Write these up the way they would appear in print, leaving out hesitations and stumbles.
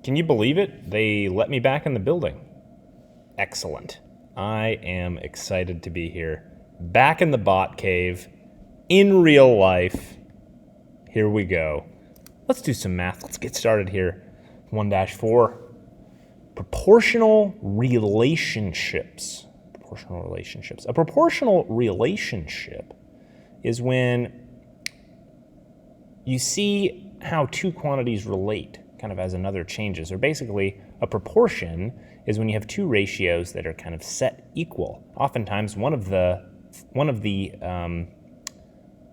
Can you believe it? They let me back in the building. Excellent. I am excited to be here. Back in the bot cave, in real life. Here we go. Let's do some math. Let's get started here. 1-4. Proportional relationships. Proportional relationships. A proportional relationship is when you see how two quantities relate kind of as another changes. Or basically, a proportion is when you have two ratios that are kind of set equal. Oftentimes, one of the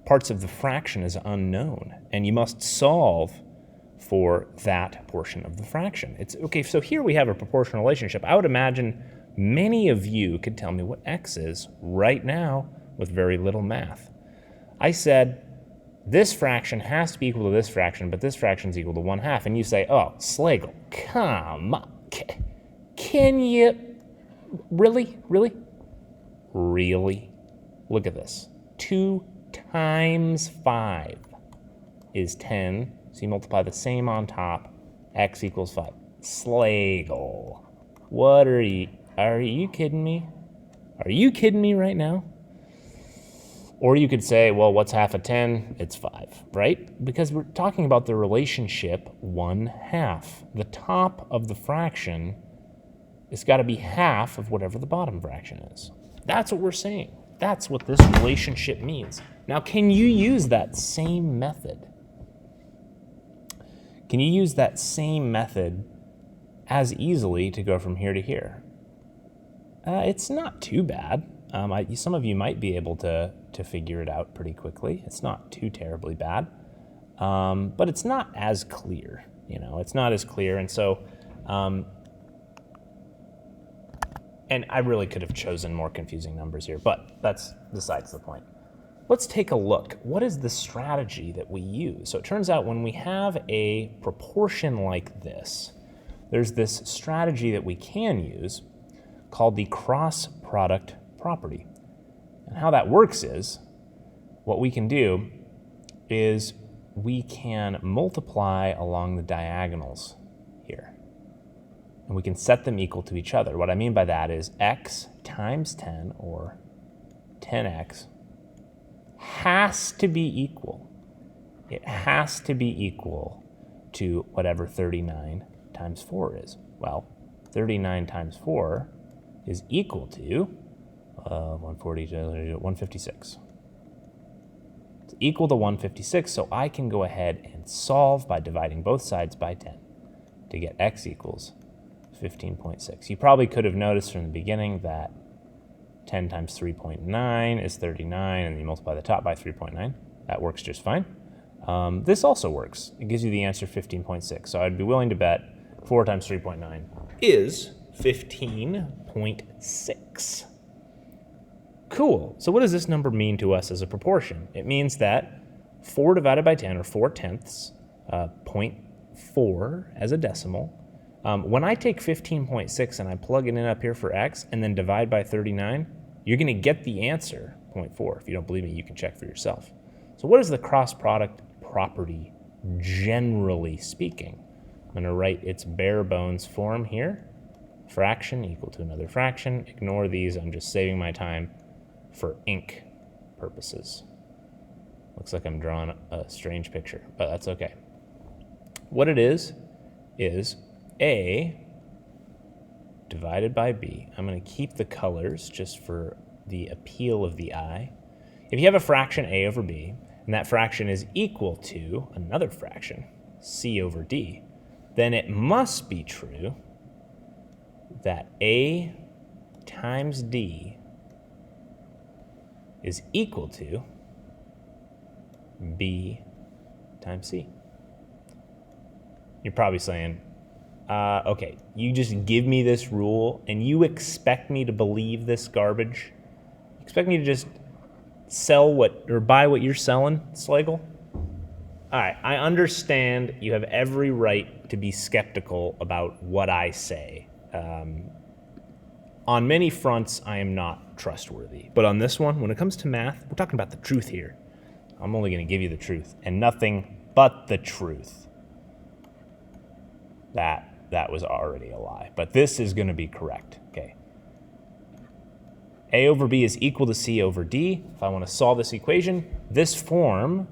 parts of the fraction is unknown, and you must solve for that portion of the fraction. It's okay, so here we have a proportional relationship. I would imagine many of you could tell me what x is right now with very little math. I said, this fraction has to be equal to this fraction, but this fraction is equal to 1/2. And you say, oh, Slagle, come on. Can you? Really? Look at this. 2 times 5 is 10. So you multiply the same on top. X equals 5. Slagle. What are you kidding me? Are you kidding me right now? Or you could say, well, what's half of 10? It's 5, right? Because we're talking about the relationship 1/2. The top of the fraction has got to be half of whatever the bottom fraction is. That's what we're saying. That's what this relationship means. Now, can you use that same method? Can you use that same method as easily to go from here to here? It's not too bad. Some of you might be able to figure it out pretty quickly. It's not too terribly bad, but it's not as clear. It's not as clear, and so, and I really could have chosen more confusing numbers here, but that's besides the point. Let's take a look. What is the strategy that we use? So it turns out when we have a proportion like this, there's this strategy that we can use called the cross product property. And how that works is, what we can do is we can multiply along the diagonals here. And we can set them equal to each other. What I mean by that is x times 10, or 10x, has to be equal. It has to be equal to whatever 39 times 4 is. Well, 39 times 4 is equal to 156. It's equal to 156, so I can go ahead and solve by dividing both sides by 10 to get x equals 15.6. You probably could have noticed from the beginning that 10 times 3.9 is 39, and you multiply the top by 3.9. That works just fine. This also works. It gives you the answer 15.6. So I'd be willing to bet 4 times 3.9 is 15.6. Cool. So what does this number mean to us as a proportion? It means that 4 divided by 10, or 4/10, 0.4 as a decimal. When I take 15.6 and I plug it in up here for x and then divide by 39, you're going to get the answer, 0.4. If you don't believe me, you can check for yourself. So what is the cross product property, generally speaking? I'm going to write its bare bones form here. Fraction equal to another fraction. Ignore these. I'm just saving my time for ink purposes. Looks like I'm drawing a strange picture, but that's okay. What it is A divided by B. I'm going to keep the colors just for the appeal of the eye. If you have a fraction A over B, and that fraction is equal to another fraction, C over D, then it must be true that A times D is equal to B times C. You're probably saying, okay, you just give me this rule and you expect me to believe this garbage? You expect me to just sell or buy what you're selling, Slagle? All right, I understand you have every right to be skeptical about what I say. On many fronts, I am not trustworthy. But on this one, when it comes to math, we're talking about the truth here. I'm only going to give you the truth and nothing but the truth. That that was already a lie. But this is going to be correct. Okay. A over B is equal to C over D. If I want to solve this equation, this form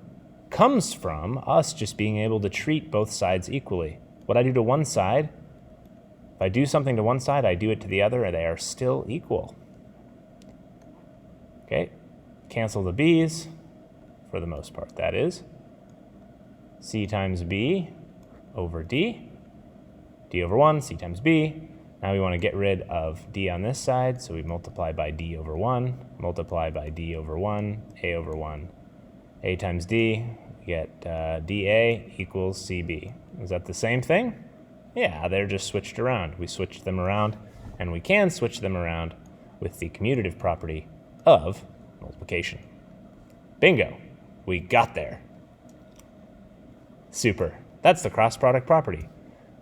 comes from us just being able to treat both sides equally. What I do to one side, if I do something to one side, I do it to the other, and they are still equal. Okay, cancel the B's for the most part. That is C times B over D, D over 1, C times B. Now we want to get rid of D on this side, so we multiply by D over 1, multiply by D over 1, A over 1. A times D, we get dA equals CB. Is that the same thing? Yeah, they're just switched around. We switched them around, and we can switch them around with the commutative property of multiplication. Bingo, we got there. Super, that's the cross product property.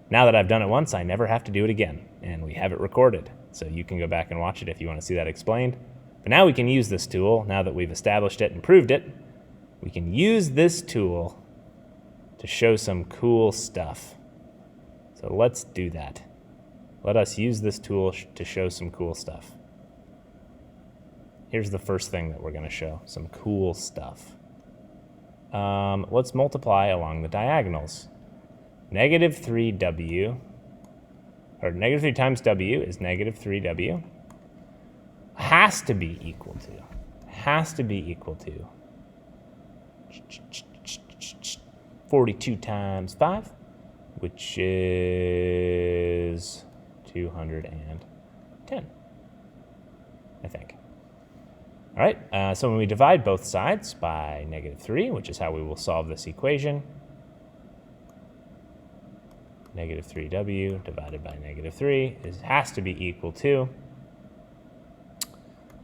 Now that I've done it once, I never have to do it again, and we have it recorded. So you can go back and watch it if you want to see that explained. But now we can use this tool, now that we've established it and proved it, we can use this tool to show some cool stuff. So let's do that. Let us use this tool to show some cool stuff. Here's the first thing that we're going to show, some cool stuff. Let's multiply along the diagonals. Negative 3w, or negative 3 times w is negative 3w. Has to be equal to 42 times 5, which is 210, I think. All right, so when we divide both sides by negative 3, which is how we will solve this equation, negative 3w divided by negative 3 has to be equal to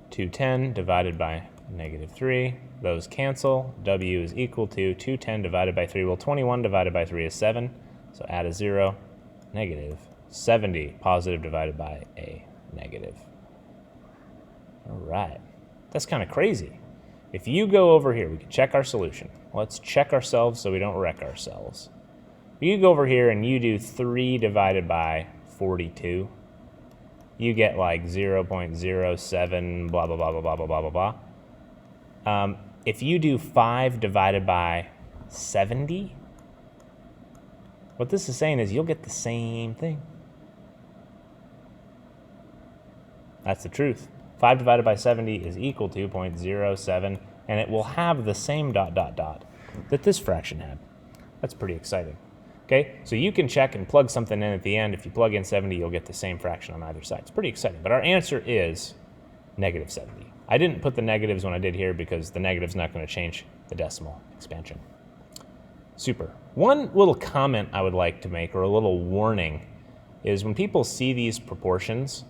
210 divided by negative 3. Those cancel. W is equal to 210 divided by 3. Well, 21 divided by 3 is 7, so add a 0. Negative 70, positive divided by a negative. All right, that's kind of crazy. If you go over here, we can check our solution. Let's check ourselves so we don't wreck ourselves. You go over here and you do 3 divided by 42. You get like 0.07, blah, blah, blah, blah, blah, blah, blah, blah. If you do 5 divided by 70, what this is saying is you'll get the same thing. That's the truth. 5 divided by 70 is equal to 0.07, and it will have the same dot, dot, dot that this fraction had. That's pretty exciting. Okay, so you can check and plug something in at the end. If you plug in 70, you'll get the same fraction on either side. It's pretty exciting, but our answer is negative 70. I didn't put the negatives when I did here because the negative's not going to change the decimal expansion. Super. One little comment I would like to make, or a little warning, is when people see these proportions,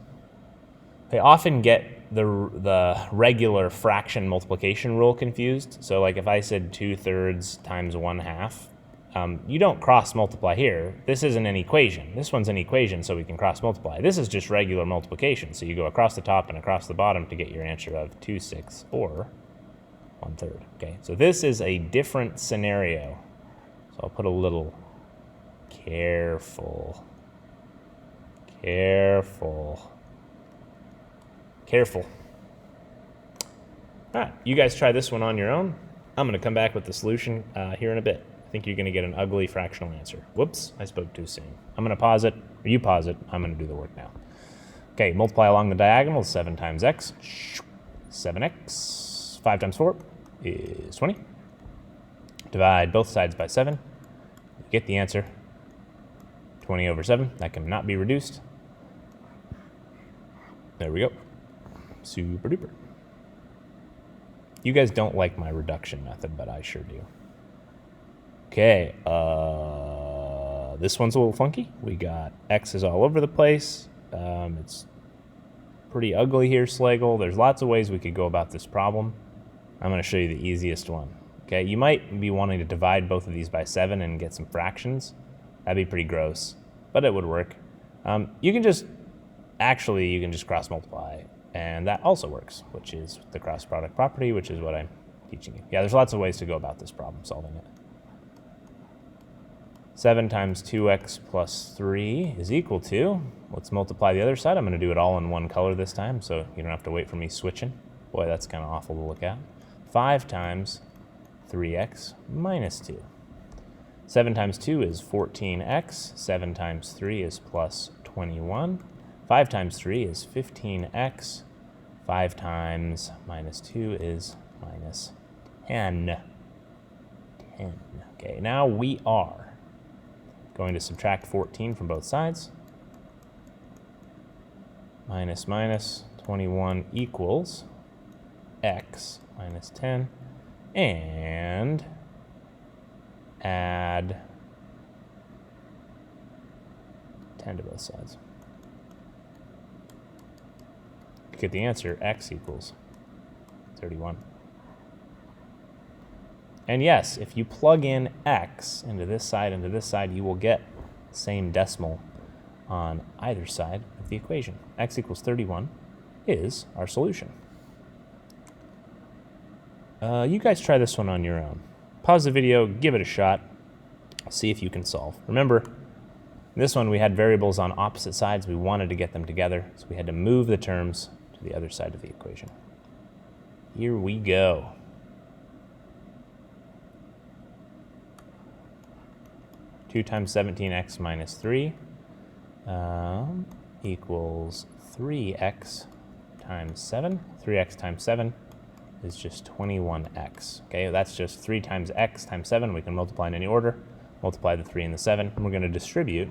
they often get the regular fraction multiplication rule confused. So like if I said 2/3 times 1/2, you don't cross multiply here. This isn't an equation. This one's an equation, so we can cross multiply. This is just regular multiplication. So you go across the top and across the bottom to get your answer of 2/6 or 1/3. Okay, so this is a different scenario. So I'll put a little careful. All right, you guys try this one on your own. I'm going to come back with the solution here in a bit. I think you're going to get an ugly fractional answer. Whoops, I spoke too soon. I'm going to pause it, or you pause it. I'm going to do the work now. Okay, multiply along the diagonal, 7 times x, 7x. 5 times 4 is 20. Divide both sides by 7. Get the answer, 20 over 7. That cannot be reduced. There we go. Super duper. You guys don't like my reduction method, but I sure do. Okay, this one's a little funky. We got x's all over the place. It's pretty ugly here, Slagle. There's lots of ways we could go about this problem. I'm going to show you the easiest one. Okay, you might be wanting to divide both of these by 7 and get some fractions. That'd be pretty gross, but it would work. You can just cross multiply, and that also works, which is the cross product property, which is what I'm teaching you. Yeah, there's lots of ways to go about this problem, solving it. 7 times 2x plus 3 is equal to, let's multiply the other side. I'm going to do it all in one color this time, so you don't have to wait for me switching. Boy, that's kind of awful to look at. 5 times 3x minus 2. 7 times 2 is 14x. 7 times 3 is plus 21. 5 times 3 is 15x. 5 times minus 2 is minus 10. 10. Okay, now we are going to subtract 14 from both sides. Minus minus 21 equals x minus 10. And add 10 to both sides. To get the answer, x equals 31. And yes, if you plug in x into this side, you will get the same decimal on either side of the equation. X equals 31 is our solution. You guys try this one on your own. Pause the video, give it a shot, see if you can solve. Remember, this one we had variables on opposite sides. We wanted to get them together, so we had to move the terms to the other side of the equation. Here we go. Two times 17x minus 3 equals 3x times 7. 3x times 7 is just 21x. Okay, that's just 3 times x times 7. We can multiply in any order. Multiply the 3 and the 7, and we're going to distribute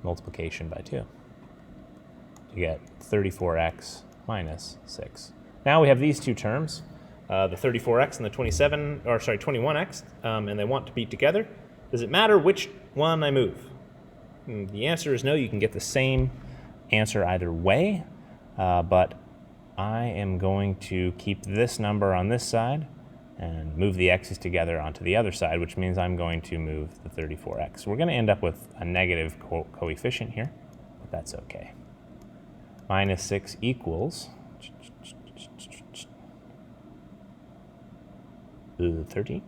multiplication by 2 to get 34x minus 6. Now we have these two terms, the 34x and the 21x, and they want to be together. Does it matter which one I move? The answer is no. You can get the same answer either way, but I am going to keep this number on this side and move the x's together onto the other side, which means I'm going to move the 34x. We're going to end up with a negative coefficient here, but that's okay. Minus 6 equals 13.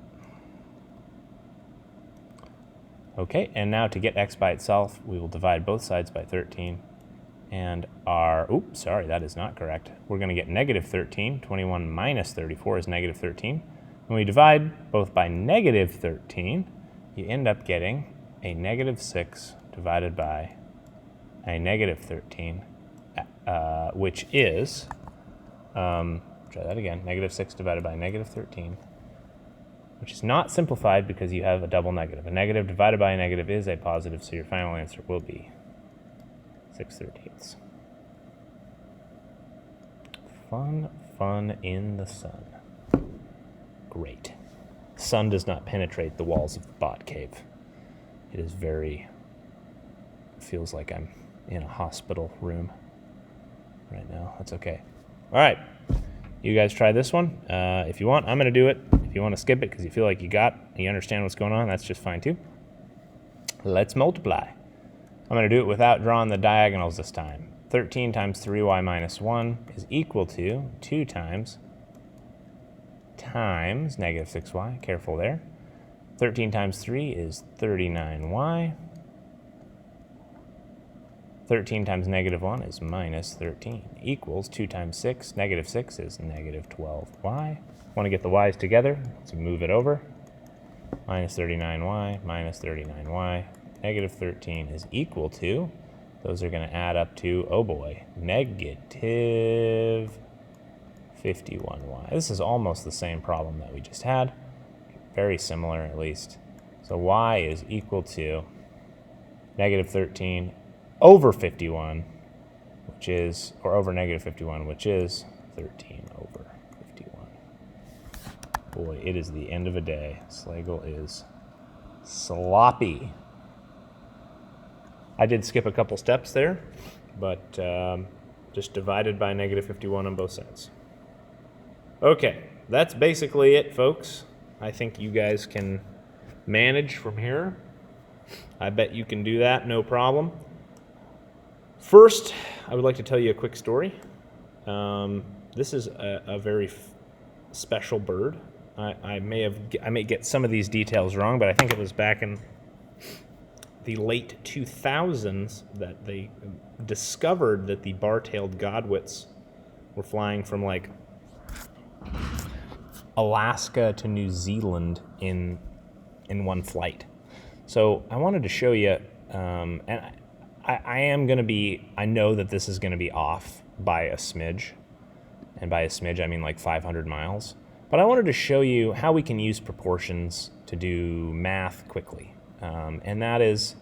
Okay, and now to get x by itself, we will divide both sides by 13. And that is not correct. We're going to get negative 13. 21 minus 34 is negative 13. When we divide both by negative 13, you end up getting a negative 6 divided by a negative 13, which is, try that again, negative 6 divided by negative 13, which is not simplified because you have a double negative. A negative divided by a negative is a positive, so your final answer will be 6/13. Fun in the sun. Great. Sun does not penetrate the walls of the bot cave. It is feels like I'm in a hospital room right now. That's okay. All right. You guys try this one. If you want, I'm going to do it. If you want to skip it because you feel like you understand what's going on, that's just fine too. Let's multiply. I'm going to do it without drawing the diagonals this time. 13 times 3y minus 1 is equal to 2 times negative 6y. Careful there. 13 times 3 is 39y. 13 times negative 1 is minus 13 equals 2 times 6. Negative 6 is negative 12y. Want to get the y's together, so move it over. Minus 39y, minus 39y. Negative 13 is equal to, those are going to add up to, oh boy, negative 51y. This is almost the same problem that we just had. Very similar, at least. So y is equal to negative 13 over 51, which is, or over negative 51, which is 13 over 51. Boy, it is the end of a day. Slagle is sloppy. I did skip a couple steps there, but just divided by negative 51 on both sides. Okay, that's basically it, folks. I think you guys can manage from here. I bet you can do that, no problem. First, I would like to tell you a quick story. This is a very special bird. I may get some of these details wrong, but I think it was back in the late 2000s that they discovered that the bar-tailed godwits were flying from like Alaska to New Zealand in one flight. So I wanted to show you, and I am going to be, I know that this is going to be off by a smidge, and by a smidge I mean like 500 miles, but I wanted to show you how we can use proportions to do math quickly, and that is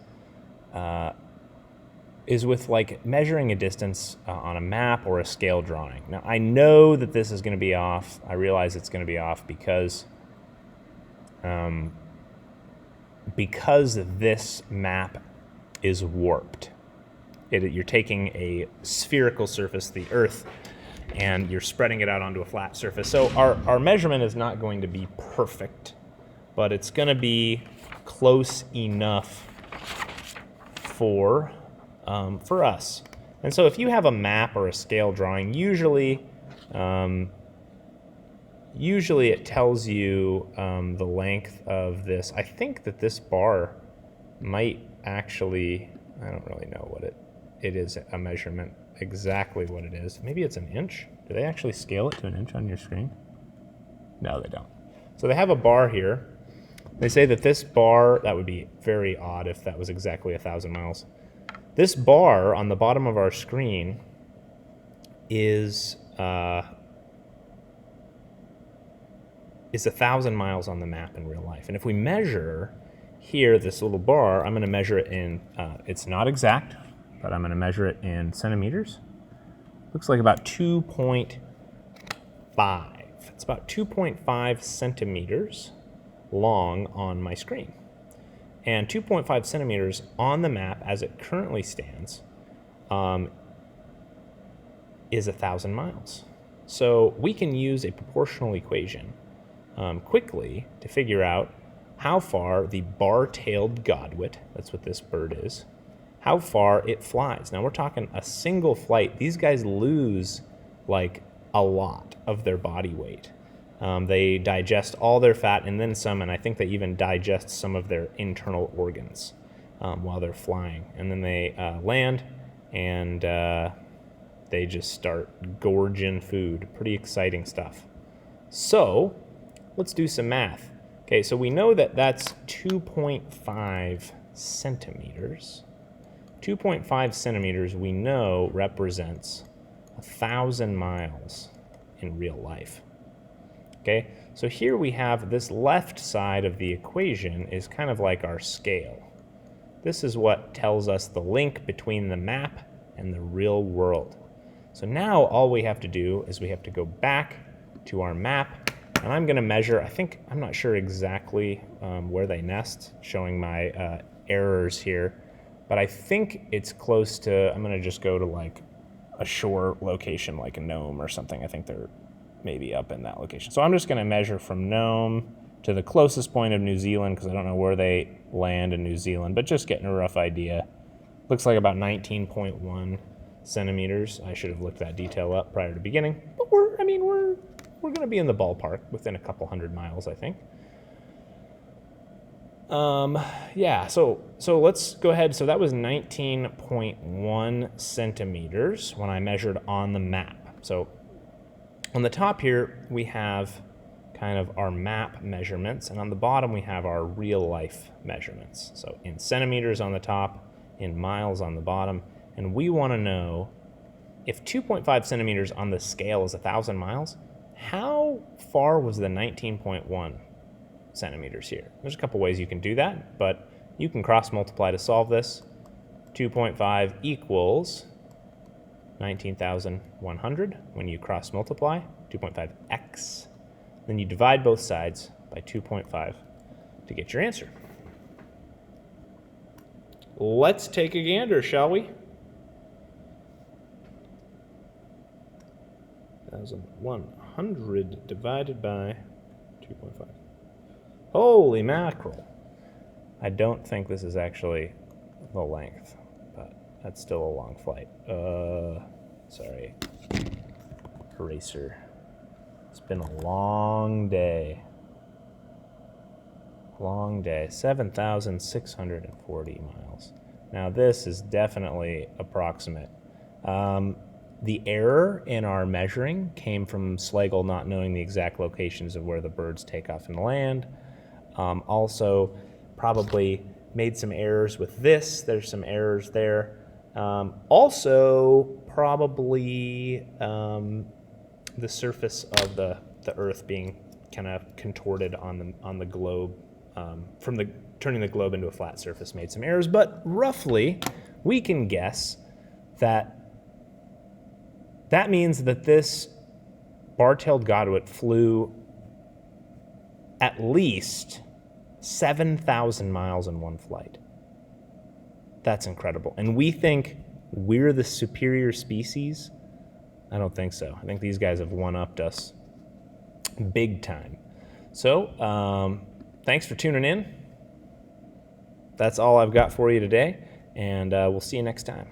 with like measuring a distance on a map or a scale drawing. Now I know that this is going to be off. I realize it's going to be off because this map is warped. You're taking a spherical surface, the Earth, and you're spreading it out onto a flat surface. So our measurement is not going to be perfect, but it's going to be close enough for us. And so if you have a map or a scale drawing, usually it tells you the length of this. I think that this bar might actually, I don't really know what it is a measurement, exactly what it is. Maybe it's an inch. Do they actually scale it to an inch on your screen? No, they don't. So they have a bar here. They say that this bar, that would be very odd if that was exactly 1,000 miles. This bar on the bottom of our screen is 1,000 miles on the map in real life. And if we measure here, this little bar, I'm going to measure it in, it's not exact, but I'm going to measure it in centimeters. Looks like about 2.5. It's about 2.5 centimeters long on my screen. And 2.5 centimeters on the map as it currently stands is 1,000 miles. So we can use a proportional equation quickly to figure out how far the bar-tailed godwit, that's what this bird is, how far it flies. Now we're talking a single flight. These guys lose like a lot of their body weight. They digest all their fat and then some, and I think they even digest some of their internal organs while they're flying. And then they land and they just start gorging food. Pretty exciting stuff. So let's do some math. Okay, so we know that that's 2.5 centimeters. 2.5 centimeters we know represents 1,000 miles in real life. Okay, so here we have this left side of the equation is kind of like our scale. This is what tells us the link between the map and the real world. So now all we have to do is we have to go back to our map, and I'm going to measure, I'm not sure exactly where they nest, showing my errors here, but I think it's close to, I'm going to just go to like a shore location like a Nome or something. I think they're maybe up in that location. So I'm just going to measure from Nome to the closest point of New Zealand, because I don't know where they land in New Zealand, but just getting a rough idea. Looks like about 19.1 centimeters. I should have looked that detail up prior to beginning, but we're going to be in the ballpark within a couple hundred miles, I think. Yeah, so let's go ahead. So that was 19.1 centimeters when I measured on the map. So on the top here, we have kind of our map measurements, and on the bottom we have our real life measurements. So in centimeters on the top, in miles on the bottom, and we want to know if 2.5 centimeters on the scale is 1,000 miles, how far was the 19.1 centimeters here? There's a couple ways you can do that, but you can cross multiply to solve this. 2.5 equals 19,100 when you cross multiply, 2.5x. Then you divide both sides by 2.5 to get your answer. Let's take a gander, shall we? 1,100 divided by 2.5. Holy mackerel. I don't think this is actually the length, but that's still a long flight. Sorry. Eraser. It's been a long day. long day. 7,640 miles. Now this is definitely approximate. The error in our measuring came from Slagle not knowing the exact locations of where the birds take off and land. Also, probably made some errors with this. There's some errors there. Also, probably the surface of the Earth being kind of contorted on the globe from turning the globe into a flat surface made some errors. But roughly, we can guess that means that this bar-tailed godwit flew at least 7,000 miles in one flight. That's incredible. And we think we're the superior species? I don't think so. I think these guys have one-upped us big time. So, thanks for tuning in. That's all I've got for you today, and we'll see you next time.